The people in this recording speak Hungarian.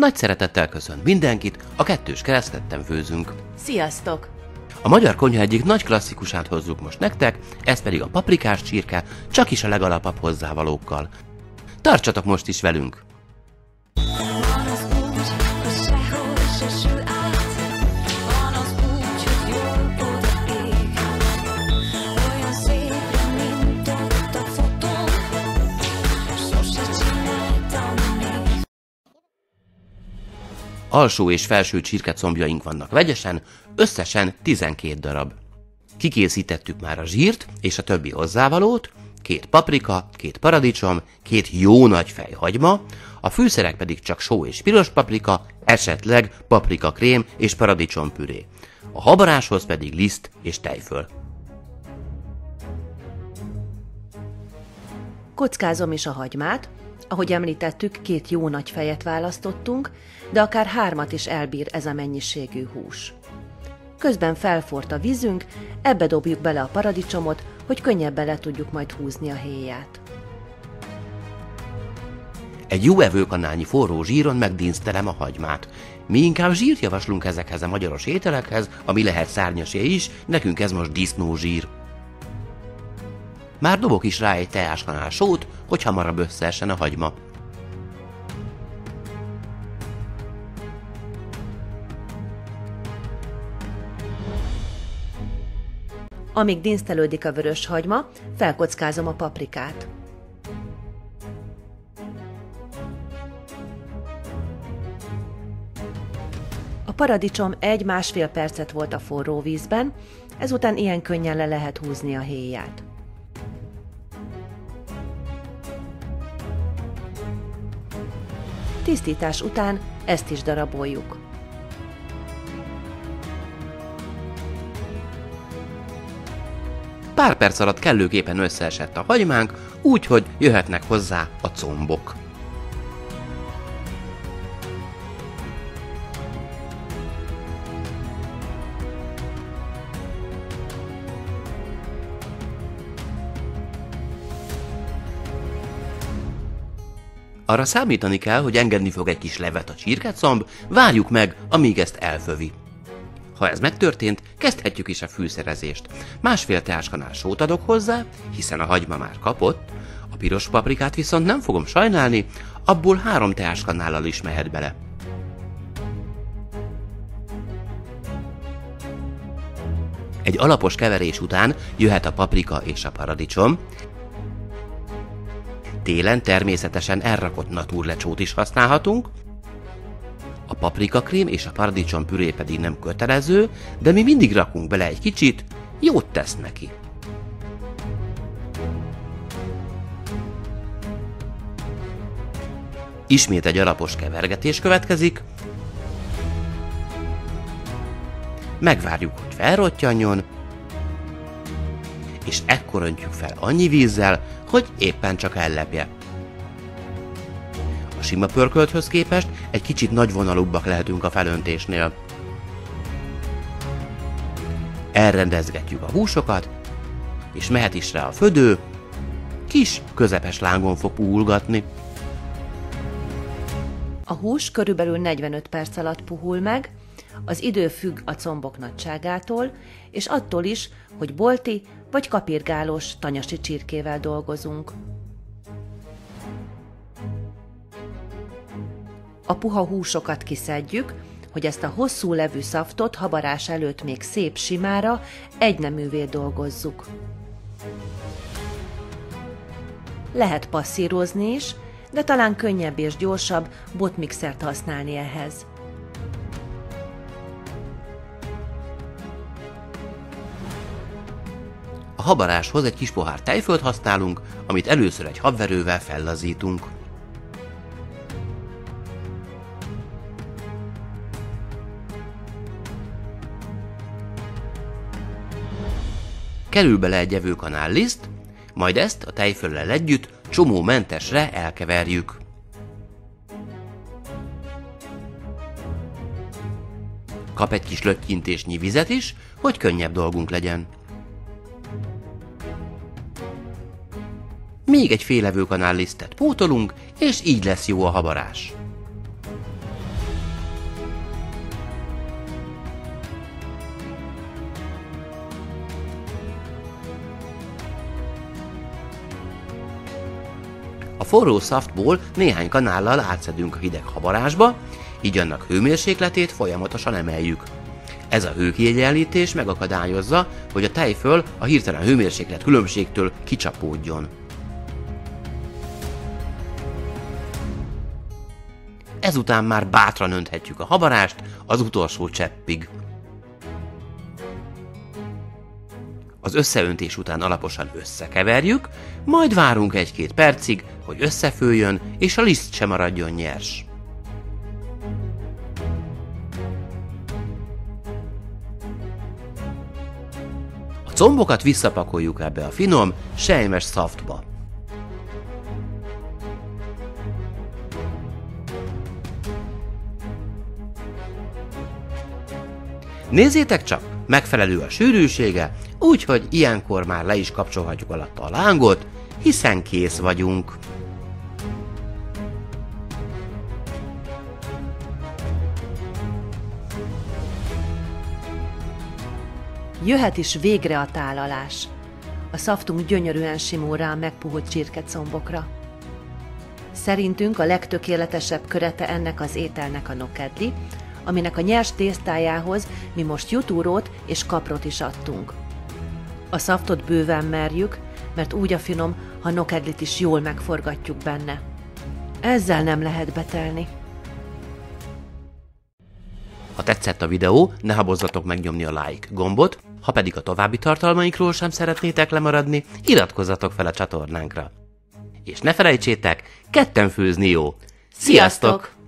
Nagy szeretettel köszönt mindenkit, a Kettős Keresztetten főzünk. Sziasztok! A magyar konyha egyik nagy klasszikusát hozzuk most nektek, ez pedig a paprikás csirke, csak is a legalapabb hozzávalókkal. Tartsatok most is velünk! Alsó és felső csirkecombjaink vannak vegyesen, összesen 12 darab. Kikészítettük már a zsírt és a többi hozzávalót, 2 paprika, 2 paradicsom, 2 jó nagy fejhagyma, a fűszerek pedig csak só és piros paprika, esetleg paprikakrém és paradicsompüré. A habaráshoz pedig liszt és tejföl. Kockázom is a hagymát. Ahogy említettük, 2 jó nagy fejet választottunk, de akár 3 is elbír ez a mennyiségű hús. Közben felforrt a vízünk, ebbe dobjuk bele a paradicsomot, hogy könnyebben le tudjuk majd húzni a héját. Egy jó evőkanálnyi forró zsíron megdísztelem a hagymát. Mi inkább zsírt javaslunk ezekhez a magyaros ételekhez, ami lehet szárnyasé is, nekünk ez most disznózsír. Már dobok is rá egy teáskanál sót, hogy hamarabb összeessen a hagyma. Amíg dinsztelődik a vörös hagyma, felkockázom a paprikát. A paradicsom 1-1,5 percet volt a forró vízben, ezután ilyen könnyen le lehet húzni a héját. Tisztítás után ezt is daraboljuk. Pár perc alatt kellőképpen összeesett a hagymánk, úgyhogy jöhetnek hozzá a combok. Arra számítani kell, hogy engedni fog egy kis levet a csirkecomb, várjuk meg, amíg ezt elfövi. Ha ez megtörtént, kezdhetjük is a fűszerezést. 1,5 teáskanál sót adok hozzá, hiszen a hagyma már kapott, a piros paprikát viszont nem fogom sajnálni, abból 3 teáskanállal is mehet bele. Egy alapos keverés után jöhet a paprika és a paradicsom. Télen természetesen elrakott naturlecsót is használhatunk. A paprikakrém és a paradicsom püré pedig nem kötelező, de mi mindig rakunk bele egy kicsit, jót tesz neki. Ismét egy alapos kevergetés következik. Megvárjuk, hogy felrottyanjon, és ekkor öntjük fel annyi vízzel, hogy éppen csak ellepje. A sima pörkölthöz képest egy kicsit nagyvonalúbbak lehetünk a felöntésnél. Elrendezgetjük a húsokat, és mehet is rá a födő, kis, közepes lángon fog puhulgatni. A hús körülbelül 45 perc alatt puhul meg, az idő függ a combok nagyságától, és attól is, hogy bolti vagy kapirgálós tanyasi csirkével dolgozunk. A puha húsokat kiszedjük, hogy ezt a hosszú levű szaftot habarás előtt még szép simára, egyneművé dolgozzuk. Lehet passzírozni is, de talán könnyebb és gyorsabb botmixert használni ehhez. A habaráshoz egy kis pohár tejfölt használunk, amit először egy habverővel fellazítunk. Kerül bele egy evőkanál liszt, majd ezt a tejföllel együtt csomómentesre elkeverjük. Kap egy kis löttyintésnyi vizet is, hogy könnyebb dolgunk legyen. Még egy fél evőkanál lisztet pótolunk, és így lesz jó a habarás. forró szaftból néhány kanállal átszedünk a hideg habarásba, így annak hőmérsékletét folyamatosan emeljük. Ez a hőkiegyenlítés megakadályozza, hogy a tejföl a hirtelen hőmérséklet különbségtől kicsapódjon. Ezután már bátran önthetjük a habarást az utolsó cseppig. Az összeöntés után alaposan összekeverjük, majd várunk 1-2 percig, hogy összefőjön és a liszt sem maradjon nyers. A combokat visszapakoljuk ebbe a finom, selymes szaftba. Nézzétek csak, megfelelő a sűrűsége, úgyhogy ilyenkor már le is kapcsolhatjuk alatta a lángot, hiszen kész vagyunk. Jöhet is végre a tálalás. A szaftunk gyönyörűen simul rá a megpuhult csirkecombokra. Szerintünk a legtökéletesebb körete ennek az ételnek a nokedli, aminek a nyers tésztájához mi most jutúrót és kaprot is adtunk. A szaftot bőven merjük, mert úgy a finom, ha nokedlit is jól megforgatjuk benne. Ezzel nem lehet betelni. Ha tetszett a videó, ne habozzatok megnyomni a like gombot, ha pedig a további tartalmainkról sem szeretnétek lemaradni, iratkozzatok fel a csatornánkra. És ne felejtsétek, ketten főzni jó! Sziasztok!